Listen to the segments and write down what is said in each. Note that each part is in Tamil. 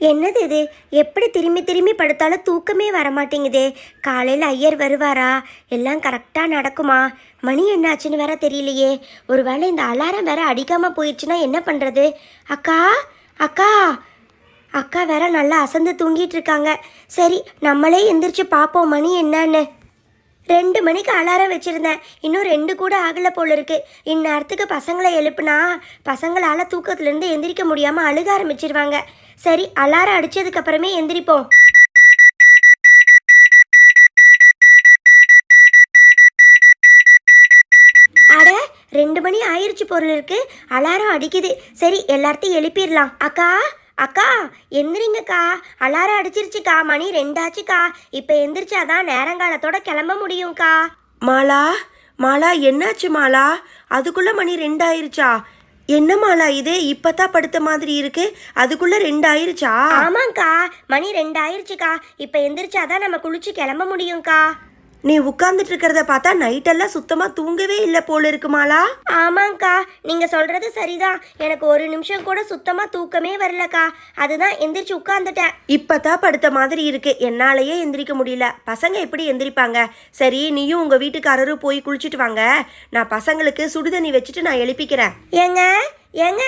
என்னது இது? எப்படி திரும்பி திரும்பி படுத்தாலும் தூக்கமே வரமாட்டேங்குதே. காலையில் ஐயர் வருவாரா? எல்லாம் கரெக்டாக நடக்குமா? மணி என்னாச்சுன்னு வேற தெரியலையே. ஒருவேளை இந்த அலாரம் வேற அடிக்காமல் போயிடுச்சுன்னா என்ன பண்ணுறது? அக்கா, அக்கா, அக்கா வேற நல்லா அசந்து தூங்கிட்டு இருக்காங்க. சரி, நம்மளே எந்திரிச்சு பார்ப்போம் மணி என்னன்னு. 2 மணிக்கு அலாரம் வச்சுருந்தேன், இன்னும் 2 கூட ஆகலை போல இருக்கு. இந்நேரத்துக்கு பசங்களை எழுப்புனா பசங்களால் தூக்கத்துலேருந்து எந்திரிக்க முடியாமல் அழுக ஆரம்பிச்சிருவாங்க. சரி, அலாரம் அடித்ததுக்கப்புறமே எந்திரிப்போம். அட, 2 மணி ஆயிடுச்சு பொருள் இருக்கு. அலாரம் அடிக்குது. சரி, எல்லார்த்தையும் எழுப்பிடலாம். அக்கா, அக்கா, எந்திரிங்கக்கா. அலாரம் அடிச்சிருச்சுக்கா. மணி 2 ஆச்சுக்கா. இப்போ எந்திரிச்சாதான் நேரங்காலத்தோட கிளம்ப முடியும்க்கா. மாலா, மாலா, என்னாச்சு மாலா? அதுக்குள்ள மணி 2 ஆயிருச்சா? என்ன மாலா இது? இப்பதான் படுத்த மாதிரி இருக்கு, அதுக்குள்ள 2 ஆயிருச்சா? ஆமாங்க்கா, மணி 2 ஆயிருச்சுக்கா. இப்போ எந்திரிச்சாதான் நம்ம குளிச்சு கிளம்ப முடியும்க்கா. நீ உட்கார்ந்துட்டு இருக்கிறத பார்த்தா நைட்டெல்லாம் சுத்தமா தூங்கவே இல்லை போல இருக்கு மாலா. ஆமாங்க்கா, நீங்க சொல்றது சரிதான். எனக்கு ஒரு நிமிஷம் கூட சுத்தமா தூக்கமே வரலக்கா. அதுதான் எந்திரிச்சு உட்கார்ந்துட்டேன். இப்பதான் படுத்த மாதிரி இருக்கு, என்னாலேயே எந்திரிக்க முடியல. பசங்க எப்படி எந்திரிப்பாங்க? சரி, நீயும் உங்க வீட்டுக்காரரும் போய் குளிச்சுட்டு வாங்க. நான் பசங்களுக்கு சுடுதண்ணி வச்சுட்டு நான் எழுப்பிக்கிறேன். ஏங்க, ஏங்க,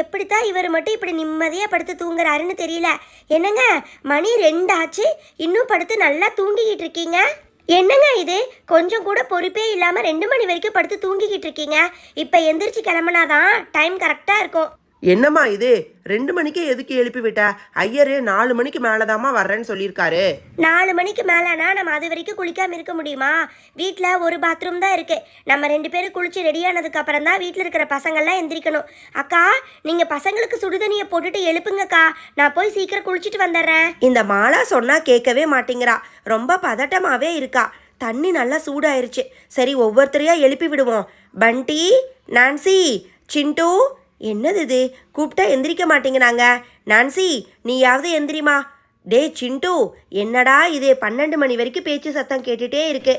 எப்படித்தான் இவர் மட்டும் இப்படி நிம்மதியாக படுத்து தூங்குறாருன்னு தெரியல. என்னங்க, மணி 2 ஆச்சு, இன்னும் படுத்து நல்லா தூங்கிக்கிட்டு இருக்கீங்க. என்னங்க இது? கொஞ்சம் கூட பொறுப்பே இல்லாமல் 2 மணி வரைக்கும் படுத்து தூங்கிக்கிட்டு இருக்கீங்க. இப்போ எந்திரிச்சு கிளம்புனாதான் டைம் கரெக்டாக இருக்கும். என்னம்மா இது? 2 மணிக்கே எதுக்கு எழுப்பி விட்ட? ஐயரு 4 மணிக்கு மேலதாம்மா வர்றேன்னு சொல்லியிருக்காரு. 4 மணிக்கு மேலேனா நம்ம அது வரைக்கும் குளிக்காமல் இருக்க முடியுமா? வீட்டில் ஒரு பாத்ரூம் தான் இருக்குது. நம்ம 2 பேரும் குளிச்சு ரெடியானதுக்கு அப்புறம் தான் வீட்டில் இருக்கிற பசங்கள்லாம் எந்திரிக்கணும். அக்கா, நீங்கள் பசங்களுக்கு சுடுதண்ணியை போட்டுட்டு எழுப்புங்கக்கா. நான் போய் சீக்கிரம் குளிச்சுட்டு வந்துடுறேன். இந்த மாலா சொன்னா கேட்கவே மாட்டேங்கிறா. ரொம்ப பதட்டமாவே இருக்கா. தண்ணி நல்லா சூடாயிருச்சு. சரி, ஒவ்வொருத்தரையா எழுப்பி விடுவோம். பண்டி, நான்சி, சிண்டு. என்னது இது? கூப்பிட்டா எந்திரிக்க மாட்டேங்கிறாங்க. நான்சி, நீயாவது எந்திரிமா. டே சிண்டு, என்னடா இது? 12 மணி வரைக்கும் பேச்சு சத்தம் கேட்டுட்டே இருக்கு.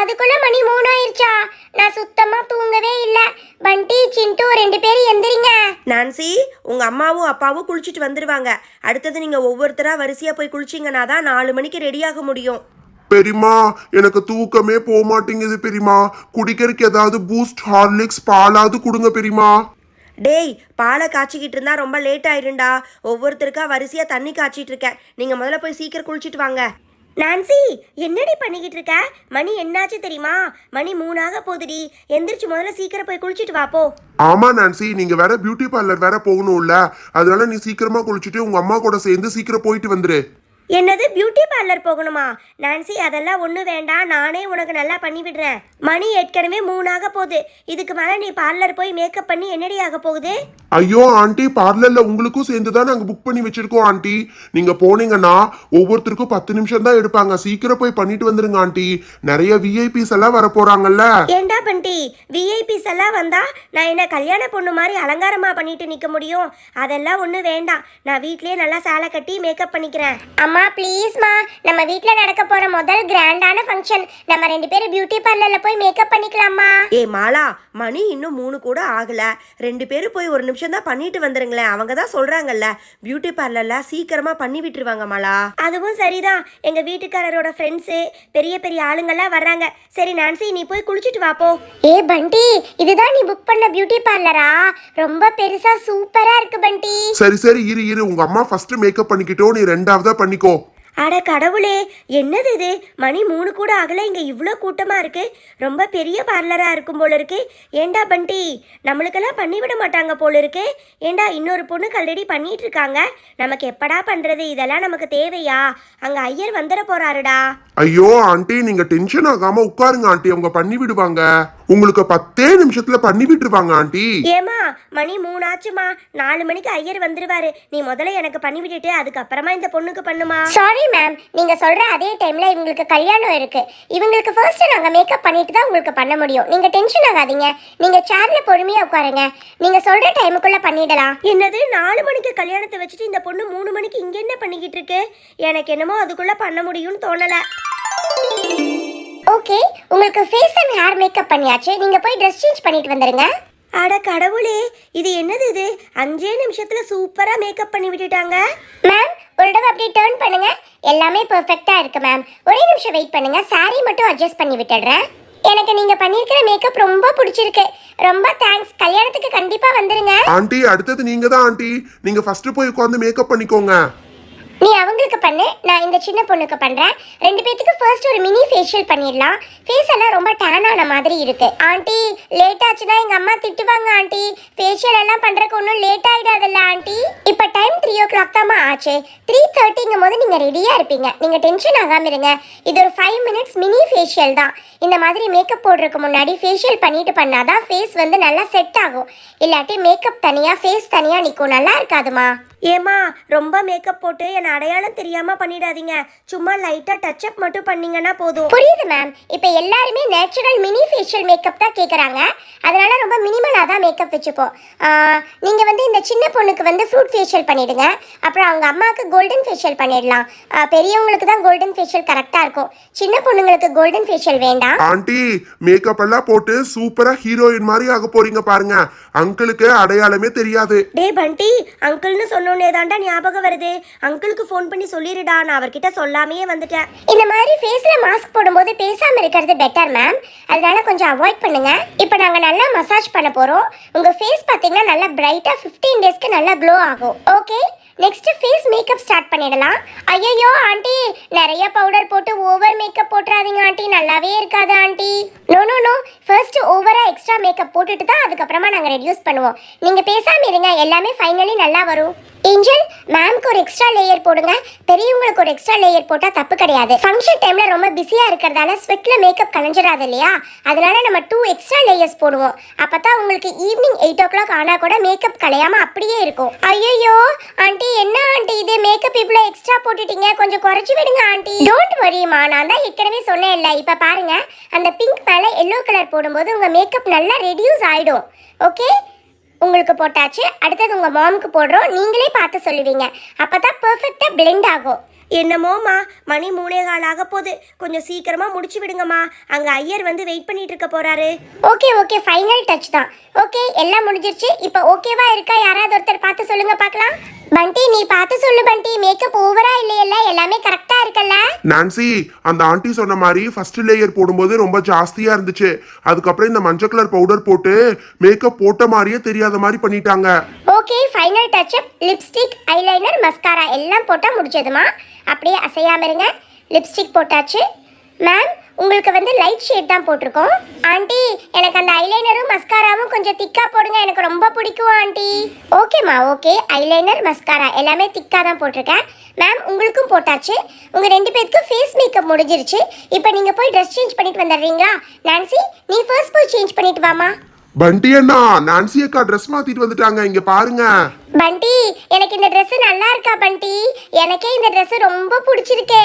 அதுக்குள்ள மணி 3 ஆயிருச்சா? நான் சுத்தமா தூங்கவே இல்லை. பண்டி, சிண்டு 2 பேரும் எந்திரிங்க. நான்சி, உங்க அம்மாவும் அப்பாவும் குளிச்சுட்டு வந்துடுவாங்க. அடுத்தது நீங்க ஒவ்வொருத்தரா வரிசையா போய் குளிச்சிங்கன்னா தான் 4 மணிக்கு ரெடியாக முடியும். பெரியமா, எனக்கு தூக்கமே போக மாட்டேங்குது பெரியமா. குடிக்கிறதுக்கு ஏதாவது பூஸ்ட், ஹார்லிக்ஸ், பாலாவது கொடுங்க பெரியமா. டேய், பாலை காய்ச்சிக்கிட்டு இருந்தா ரொம்ப லேட் ஆயிருண்டா. ஒவ்வொருத்தருக்கா வரிசையா தண்ணி காய்ச்சிட்டு இருக்கேன். நீங்க முதல்ல போய் சீக்கிரம் குளிச்சுட்டு வாங்க. நான்சி, என்னடி பண்ணிக்கிட்டு இருக்க? மணி என்னாச்சு தெரியுமா? மணி 3 ஆக போகுதுடி. எந்திரிச்சு முதல்ல சீக்கிரம் போய் குளிச்சுட்டு வாப்போ. ஆமா நான்சி, நீங்க வேற பியூட்டி பார்லர் வேற போகணும்ல, அதனால நீ சீக்கிரமா குளிச்சுட்டு உங்க அம்மா கூட சேர்ந்து சீக்கிரம் போயிட்டு வந்துரு. என்னது, பியூட்டி பார்லர் போகணுமா? நான்சி, அதெல்லாம் ஒன்றும் வேண்டாம். நானே உனக்கு நல்லா பண்ணி விடுறேன். மணி ஏற்கனவே 3 ஆக போகுது. இதுக்கு மேலே நீ பார்லர் போய் மேக்கப் பண்ணி என்னடி ஆக போகுது? ஐயோ ஆண்டி, பார்லர்ல உங்களுக்கும் சேர்ந்து தான் நாங்க புக் பண்ணி வச்சிருக்கோம் ஆண்டி. நீங்க போனீங்கன்னா ஒவ்வொருத்தருக்கும் 10 நிமிஷம் தான் எடுப்பாங்க. சீக்கிரம் போய் பண்ணிட்டு வந்துருங்க ஆண்டி. நிறைய விஐபிஸ் எல்லாம் வர போறாங்கல்ல. ஏண்டா பண்டி, விஐபிஸ் எல்லாம் வந்தா நான் என்ன கல்யாண பொண்ணு மாதிரி அலங்காரமா பண்ணிட்டு நிக்க முடியும்? அதெல்லாம் ஒன்றும் வேண்டாம். நான் வீட்லயே நல்லா சேலை கட்டி மேக்கப் பண்ணிக்கிறேன். அம்மா ப்ளீஸ்மா, நம்ம வீட்டில் நடக்க போற முதல் கிராண்டான ஃபங்க்ஷன். நம்ம 2 பேரும் பியூட்டி பார்லர்ல போய் மேக்கப் பண்ணிக்கலாமா? ஏ மாலா, மணி இன்னும் 3 கூட ஆகல. 2 பேரும் போய் ஒரு நிமிஷம் தான் பண்ணிட்டு வந்துருங்களேன். அவங்க தான் சொல்றாங்கல்ல, பியூட்டி பார்லர்ல சீக்கிரமா பண்ணி விட்டுருவாங்க மாலா. அதுவும் சரிதான். எங்க வீட்டுக்காரரோட ஃப்ரெண்ட்ஸு பெரிய பெரிய ஆளுங்கெல்லாம் வர்றாங்க. சரி நான்சி, நீ போய் குளிச்சுட்டு வாப்போ. ஏ பண்டி, இதுதான் நீ புக் பண்ண பியூட்டி பார்லரா? ரொம்ப பெருசா சூப்பரா இருக்கு பண்டி. சரி சரி, இரு உங்க அம்மா ஃபர்ஸ்ட் மேக்கப் பண்ணிக்கிட்டோம், நீ 2ஆவதா பண்ணிக்கோ. அட கடவுளே, என்னது இது? மணி 3 கூட ஆகலை, இங்கே இவ்வளோ கூட்டமாக இருக்கு. ரொம்ப பெரிய பார்லராக இருக்கும் போல இருக்கு. ஏண்டா பண்டி, நம்மளுக்கெல்லாம் பண்ணிவிட மாட்டாங்க போல இருக்கு. ஏண்டா, இன்னொரு பொண்ணுக்கு ஆல்ரெடி பண்ணிட்டு இருக்காங்க. நமக்கு எப்படா பண்ணுறது? இதெல்லாம் நமக்கு தேவையா? அங்கே ஐயர் வந்துட போறாருடா. ஐயோ ஆண்டி, நீங்க டென்ஷன் ஆகாம உட்காருங்க ஆண்டி, அவங்க பண்ணி விடுவாங்க. உங்களுக்கு 10 நிமிஷத்துல பண்ணி விட்டுருவாங்க ஆண்டி. ஏமா, மணி 3 ஆச்சுமா. 4 மணிக்கு ஐயர் வந்துருவாரு. நீ முதல்ல எனக்கு பண்ணி விட்டுட்டு அதுக்கப்புறமா இந்த பொண்ணுக்கு பண்ணுமா. சாரி மேம், நீங்க சொல்ற அதே டைம்ல இவங்களுக்கு கல்யாணம் இருக்கு. இவங்களுக்கு ஃபர்ஸ்ட் நாங்க மேக்கப் பண்ணிட்டு தான் உங்களுக்கு பண்ண முடியும். நீங்க டென்ஷன் ஆகாதீங்க. நீங்க சேர்ல பொறுமையா உட்காருங்க. நீங்க சொல்ற டைமுக்குள்ள பண்ணிடலாம். என்னது, 4 மணிக்கு கல்யாணத்தை வச்சுட்டு இந்த பொண்ணு 3 மணிக்கு இங்க என்ன பண்ணிக்கிட்டு இருக்கு? எனக்கு என்னமோ அதுக்குள்ள பண்ண முடியும்னு தோணல. ஓகே, உங்களுக்கு ஃபேஸ் அண்ட் ஹேர் மேக்கப் பண்ணியாச்சு. நீங்க போய் ட்ரெஸ் சேஞ்ச் பண்ணிட்டு வந்துருங்க. அட கடவுளே, இது என்னது இது? 5 நிமிஷத்துல சூப்பரா மேக்கப் பண்ணி விட்டுட்டாங்க. மேம் ஒரு தடவை அப்படியே டர்ன் பண்ணுங்க. எல்லாமே பெர்ஃபெக்ட்டா இருக்கு மேம். ஒரே நிமிஷம் வெயிட் பண்ணுங்க. saree மட்டும் அட்ஜஸ்ட் பண்ணி விட்டுடுறேன். எனக்கு நீங்க பண்ணியிருக்கிற மேக்கப் ரொம்ப பிடிச்சிருக்கு. ரொம்ப தேங்க்ஸ். கல்யாணத்துக்கு கண்டிப்பா வந்துருங்க. ஆண்டி அடுத்தது நீங்க தான் ஆண்டி. நீங்க ஃபர்ஸ்ட் போய் உட்காந்து மேக்கப் பண்ணிக்கோங்க. நீ அவங்களுக்கு பண்ணு, நான் இந்த சின்ன பொண்ணுக்கு பண்றேன். 2 பேத்துக்கு ஃபர்ஸ்ட் ஒரு மினி ஃபேஷியல் பண்ணிடலாம். ஃபேஸ் எல்லாம் ரொம்ப டேன் ஆன மாதிரி இருக்கு. ஆண்டி லேட் ஆச்சுன்னா எங்க அம்மா திட்டுவாங்க ஆண்டி. ஃபேஷியல் எல்லாம் பண்றதுக்கு ஒன்றும் லேட் ஆயிடாதுல்ல ஆண்டி? இப்போ டைம் 3 o'clock தாம்மா ஆச்சு. 3:30ங்கும் போது நீங்க ரெடியா இருப்பீங்க. நீங்க டென்ஷன் ஆகாம இருங்க. இது ஒரு 5 minutes மினி ஃபேஷியல் தான். இந்த மாதிரி மேக்கப் போடுறதுக்கு முன்னாடி ஃபேஷியல் பண்ணிட்டு பண்ணாதான் ஃபேஸ் வந்து நல்லா செட் ஆகும். இல்லாட்டி மேக்கப் தனியா ஃபேஸ் தனியா நிற்கும். நல்லா இருக்காதுமா. ஏமா, ரொம்ப மேக்கப் போட்டு என் அடையாளம் தெரியாம பண்ணிடாதீங்க. சும்மா லைட்டா டச் அப் மட்டும் பண்ணீங்கன்னா போதும். புரியுது மேம். இப்போ எல்லாருமே நேச்சுரல் மினி ஃபேஷியல் மேக்கப் தான் கேட்குறாங்க. அதனால ரொம்ப மினிமலாக தான் மேக்கப் வச்சுப்போம். நீங்கள் வந்து இந்த சின்ன பொண்ணுக்கு வந்து ஃப்ரூட் ஃபேஷியல் பண்ணிடுங்க. அப்புறம் அவங்க அம்மாவுக்கு கோல்டன் ஃபேஷியல் பண்ணிடலாம். பெரியவங்களுக்கு தான் கோல்டன் ஃபேஷியல் கரெக்டாக இருக்கும். சின்ன பொண்ணுங்களுக்கு கோல்டன் ஃபேஷியல் வேண்டாம். ஆண்டி மேக்கப் எல்லாம் போட்டு சூப்பரா ஹீரோயின் மாதிரி ஆக போறீங்க பாருங்க. அங்கிளுக்கு அடையாளமே தெரியாது. டே பண்டி, அங்கிள்னு சொன்னோன்னே தாண்டா ஞாபகம் வருது. அங்கிளுக்கு ஃபோன் பண்ணி சொல்லிடுடா. நான் அவர்கிட்ட சொல்லாமையே வந்துட்டேன். இந்த மாதிரி ஃபேஸில் மாஸ்க் போடும்போது பேசாமல் இருக்கிறது பெட்டர் மேம். அதனால கொஞ்சம் அவாய்ட் பண்ணுங்க. இப்போ நாங்கள் நல்லா மசாஜ் பண்ண போகிறோம். உங்கள் ஃபேஸ் பார்த்தீங்கன்னா நல்லா பிரைட்டாக 15 daysக்கு நல்லா க்ளோ ஆகும். Okay, next phase makeup start பண்ணிடலாம். ஐயோ ஆண்டி, நிறைய பவுடர் போட்டு ஓவர் மேக்கப் போட்டுறாதீங்க ஆண்டி. நல்லாவே இருக்காது ஆண்டி. நோ ஃபர்ஸ்ட் ஓவரா எக்ஸ்ட்ரா மேக்கப் போட்டுட்டு தான் அதுக்கப்புறமா நாங்கள் ரெடியூஸ் பண்ணுவோம். நீங்கள் பேசாமல் இருங்க, எல்லாமே ஃபைனலி நல்லா வரும். ஏஞ்சல், மேம்க்கு ஒரு எக்ஸ்ட்ரா லேயர் போடுங்க. பெரியவங்களுக்கு ஒரு எக்ஸ்ட்ரா லேயர் போட்டால் தப்பு கிடையாது. ஃபங்க்ஷன் டைம்ல ரொம்ப பிஸியாக இருக்கிறதால ஸ்வெட்ல மேக்கப் கலைஞ்சிடாது இல்லையா? அதனால நம்ம 2 எக்ஸ்ட்ரா லேயர்ஸ் போடுவோம். அப்போ தான் உங்களுக்கு ஈவினிங் 8 o'clock ஆனால் கூட மேக்கப் கலையாமல் அப்படியே இருக்கும். ஐயோ ஆண்டி, என்ன ஆண்டி இது மேக்கப் இவ்வளோ எக்ஸ்ட்ரா போட்டுட்டீங்க? கொஞ்சம் குறைச்சி விடுங்க ஆண்டி. டோன்ட் வரிமா, நான் தான் ஏற்கனவே சொன்னேன் இல்லை. இப்போ பாருங்க, அந்த பிங்க் மேலே எல்லோ கலர் போடும்போது உங்கள் மேக்கப் நல்லா ரெடியூஸ் ஆகிடும். ஓகே, உங்களுக்கு போட்டாச்சு. அடுத்தது உங்கள் மாமுக்கு போடுறோம். நீங்களே பார்த்து சொல்லுவீங்க. அப்போ தான் பர்ஃபெக்டாக பிளெண்ட் ஆகும். என்னமோம்மா, மணி 3:15 ஆக போகுது. கொஞ்சம் சீக்கிரமா முடிச்சு விடுங்கம்மா. அங்க ஐயர் வந்து வெயிட் பண்ணிட்டு இருக்க போறாரு. ஓகே ஃபைனல் டச் தான். ஓகே, எல்லாம் முடிஞ்சிருச்சு. இப்போ ஓகேவா இருக்கா? யாராவது ஒருத்தர் பார்த்து சொல்லுங்க பார்க்கலாம். பண்டி, நீ பார்த்து சொல்லு பண்டி. மேக்கப் ஓவரா இல்லையல்ல? எல்லாமே கரெக்டா இருக்குல்ல? நான்சி, அந்த ஆண்டி சொன்ன மாதிரி ஃபர்ஸ்ட் லேயர் போடும்போது ரொம்ப ஜாஸ்தியா இருந்துச்சு. அதுக்கப்புறம் இந்த மஞ்சள் கலர் பவுடர் போட்டு மேக்கப் போட்ட மாதிரியே தெரியாத மாதிரி பண்ணிட்டாங்க. Okay, final touch up. Lipstick, eyeliner, mascara எல்லாம் போட்டால் முடிச்சதுமா. அப்படியே அசையாம இருங்க. லிப்ஸ்டிக் போட்டாச்சு. மேம், உங்களுக்கு வந்து லைட் ஷேட் தான் போட்டிருக்கோம். ஆண்டி, எனக்கு அந்த ஐலைனரும் மஸ்காராவும் கொஞ்சம் திக்கா போடுங்க. எனக்கு ரொம்ப பிடிக்கும் ஆண்டி. ஓகேம்மா, ஓகே. ஐலைனர், மஸ்காரா எல்லாமே திக்காக தான் போட்டிருக்கேன். மேம், உங்களுக்கும் போட்டாச்சு. உங்கள் 2 பேருக்கும் ஃபேஸ் மேக்கப் முடிஞ்சிருச்சு. இப்போ நீங்கள் போய் ட்ரெஸ் சேஞ்ச் பண்ணிட்டு வந்துடுறீங்களா? நான்சி, நீ ஃபர்ஸ்ட் போய் சேஞ்ச் பண்ணிட்டு வாமா. பண்டி அண்ணா, நான்சி அக்கா ட்ரெஸ் மாத்திட்டு வந்துட்டாங்க. இங்க பாருங்க. பண்டி, எனக்கு இந்த Dress நல்லா இருக்கா பண்டி? எனக்கே இந்த Dress ரொம்ப பிடிச்சிருக்கு.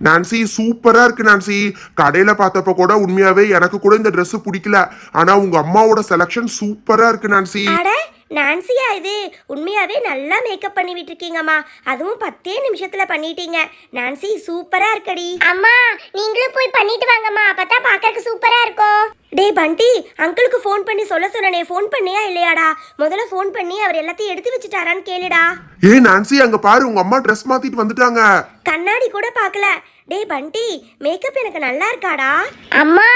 நான்சி சூப்பரா இருக்கு நான்சி. கடையில பார்த்தப்ப கூட உண்மையாவே எனக்கு கூட இந்த Dress பிடிக்கல. ஆனா உங்க அம்மாவோட செலக்ஷன் சூப்பரா இருக்கு நான்சி. அட நான்சியா, இது உண்மையாவே நல்லா மேக்கப் பண்ணி விட்டுருக்கீங்கம்மா. அதுவும் 10 நிமிஷத்துல பண்ணிட்டீங்க. நான்சி சூப்பரா இருக்கடி. அம்மா, நீங்களும் போய் பண்ணிட்டு வாங்கம்மா. அப்பதான் பார்க்கறதுக்கு சூப்பரா இருக்கும். டே பண்டி, அங்கிளுக்கு ஃபோன் பண்ணி சொல்ல சொன்னனே, ஃபோன் பண்ணியா இல்லையாடா? முதல்ல ஃபோன் பண்ணி அவர் எல்லாத்தையும் எடுத்து வச்சுட்டாரான்னு கேளுடா. ஏய் நான்சி, அங்க பாரு, உங்க அம்மா ட்ரெஸ் மாத்திட்டு வந்துட்டாங்க. கண்ணாடி கூட பார்க்கல. டே பண்டி, மேக்கப் எனக்கு நல்லா இருக்காடா. அம்மா,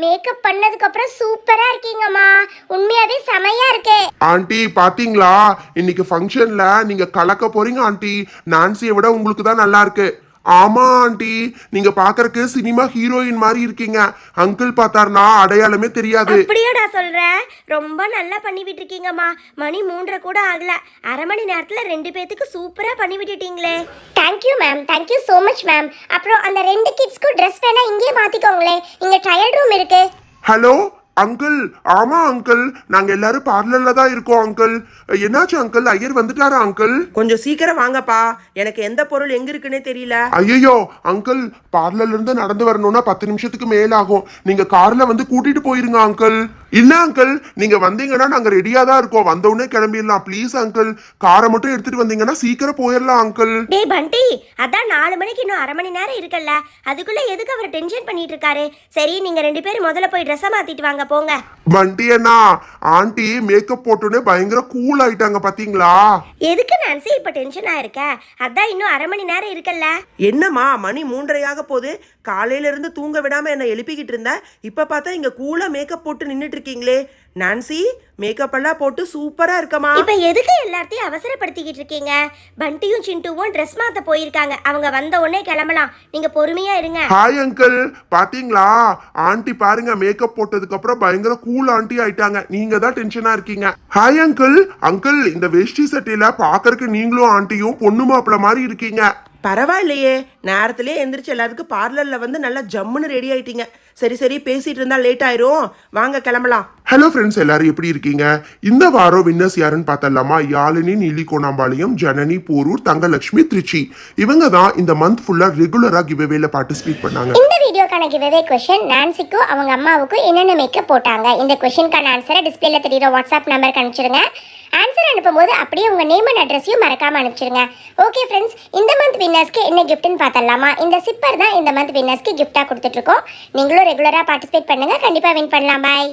மேக்கப் பண்ணதுக்கு அப்புறம் சூப்பரா இருக்கீங்கம்மா. உண்மையாவே செமையா இருக்கு. ஆண்டி பாத்தீங்களா, இன்னைக்கு ஃபங்க்ஷன்ல நீங்க கலக்க போறீங்க ஆண்டி. நான்சியை விட உங்களுக்கு தான் நல்லா இருக்கு. ஆமா ஆண்டி, நீங்க பாக்குறதுக்கு சினிமா ஹீரோயின் மாதிரி இருக்கீங்க. அங்கிள் பார்த்தாருனா அடையாளமே தெரியாது. அப்படியாடா சொல்ற? ரொம்ப நல்லா பண்ணி விட்டுருக்கீங்கம்மா. மணி 3:30 கூட ஆகல. அரை மணி நேரத்துல 2 பேத்துக்கு சூப்பரா பண்ணி விட்டுட்டீங்களே. Thank you ma'am, thank you so much ma'am. அப்புறம் அந்த 2 கிட்ஸ்க்கும் ட்ரெஸ் வேணா இங்கேயே மாத்திக்கோங்களேன். இங்க ட்ரையல் ரூம் இருக்கு. Hello uncle. ஆமா அங்கிள், நாங்க எல்லாரும் பார்லர்ல தான் இருக்கோம் அங்கிள். என்னாச்சு அங்கிள், ஐயர் வந்துட்டாரா அங்கிள்? கொஞ்சம் சீக்கிரம் வாங்கப்பா. எனக்கு எந்த பொருள் எங்க இருக்குன்னே தெரியல. ஐயோ அங்கிள், பார்லர்ல இருந்து நடந்து வரணும்னா 10 நிமிஷத்துக்கு மேல ஆகும். நீங்க கார்ல வந்து கூட்டிட்டு போயிருங்க அங்கிள். இல்ல அங்கிள், நீங்க வந்தீங்கன்னா நாங்க ரெடியா தான் இருக்கோம். வந்த உடனே கிளம்பிடலாம். ப்ளீஸ் அங்கிள், காரை மட்டும் எடுத்துட்டு வந்தீங்கன்னா சீக்கிரம் போயிடலாம் அங்கிள். டே பண்டி, அதான் 4 மணிக்கு இன்னும் அரை மணி நேரம் இருக்குல்ல. அதுக்குள்ள எதுக்கு அவர் டென்ஷன் பண்ணிட்டு இருக்காரு? சரி, நீங்க 2 பேரும் முதல்ல போய் ட்ரெஸ்ஸை மாத்திட்டு வாங்கப்பா. போங்க. பண்டி அண்ணா, ஆண்டி மேக்கப் போட்டோன்னே பயங்கர கூல் ஆயிட்டாங்க பாத்தீங்களா? எதுக்கு நான்சி இப்ப டென்ஷனா இருக்க? அதான் இன்னும் 1/2 மணி நேரம் இருக்குல்ல. என்னம்மா மணி 3:30 போகுது. காலையில இருந்து தூங்க விடாம என்ன எழுப்பிக்கிட்டு இருந்த. இப்ப பார்த்தா இங்க கூலா மேக்கப் போட்டு நின்னுட்டு இருக்கீங்களே. நான்சி, மேக்கப் எல்லாம் போட்டு சூப்பரா இருக்கமா. இப்ப எதுக்கு எல்லாத்தையும் அவசரப்படுத்திக்கிட்டு இருக்கீங்க? பண்டியும் சிண்டுவும் ட்ரெஸ் மாத்த போயிருக்காங்க. அவங்க வந்த உடனே கிளம்பலாம். நீங்க பொறுமையா இருங்க. ஹாய் அங்கிள், பாத்தீங்களா ஆண்டி பாருங்க மேக்கப் போட்டதுக்கு அப்புறம் பயங்கர கூல் ஆண்டி ஆயிட்டாங்க. நீங்க தான் டென்ஷனா இருக்கீங்க. Hi uncle. அங்கிள், இந்த வேஷ்டி சட்டையில பாக்கறதுக்கு நீங்களும் ஆண்டியும் பொண்ணு மாப்பிள்ள மாதிரி இருக்கீங்க. பரவாயில்லையே, நேரத்திலே எந்திரிச்சு எல்லாத்துக்கும் பார்லர்ல வந்து நல்லா ஜம்முன்னு ரெடி ஆயிட்டீங்க. சரி சரி, பேசிட்டு இருந்தா லேட் ஆயிரும், வாங்க கிளம்பலாம். ஹலோ ஃப்ரெண்ட்ஸ், எல்லாரும் எப்படி இருக்கீங்க? இந்த வாரம் வின்னர்ஸ் யாருன்னு பார்த்தலாமா? யாழினி, நீலிகோணாம்பாளையம், ஜனனி, போரூர், தங்கலட்சுமி, திருச்சி. இவங்க தான் இந்த மந்த் ஃபுல்லா ரெகுலரா கிவ்அவேல பார்ட்டிசிபேட் பண்ணாங்க. இந்த வீடியோக்கான கிவ்அவே क्वेश्चन நான்சிக்கும் அவங்க அம்மாவுக்கும் என்னென்ன மேக்கப் போட்டாங்க. இந்த क्वेश्चनக்கான ஆன்சரை டிஸ்பிளேல தெரியுற வாட்ஸ்அப் நம்பருக்கு அனுப்பிச்சிடுங்க. ஆன்சர் அனுப்பும்போது அப்படியே உங்க நேம் அண்ட் அட்ரஸையும் மறக்காம அனுப்பிச்சிடுங்க. ஓகே ஃப்ரெண்ட்ஸ், இந்த மந்த் வின்னர்ஸ்க்கு என்ன கிஃப்ட்னு பார்த்தலாமா? இந்த சிப்பர் தான் இந்த மந்த் வின்னர்ஸ்க்கு கிஃப்டா கொடுத்துட்டு இருக்கோம். நீங்களும் ரெகுலரா பார்ட்டிசிபேட் பண்ணுங்க, கண்டிப்பா வின் பண்ணலாம். பாய்.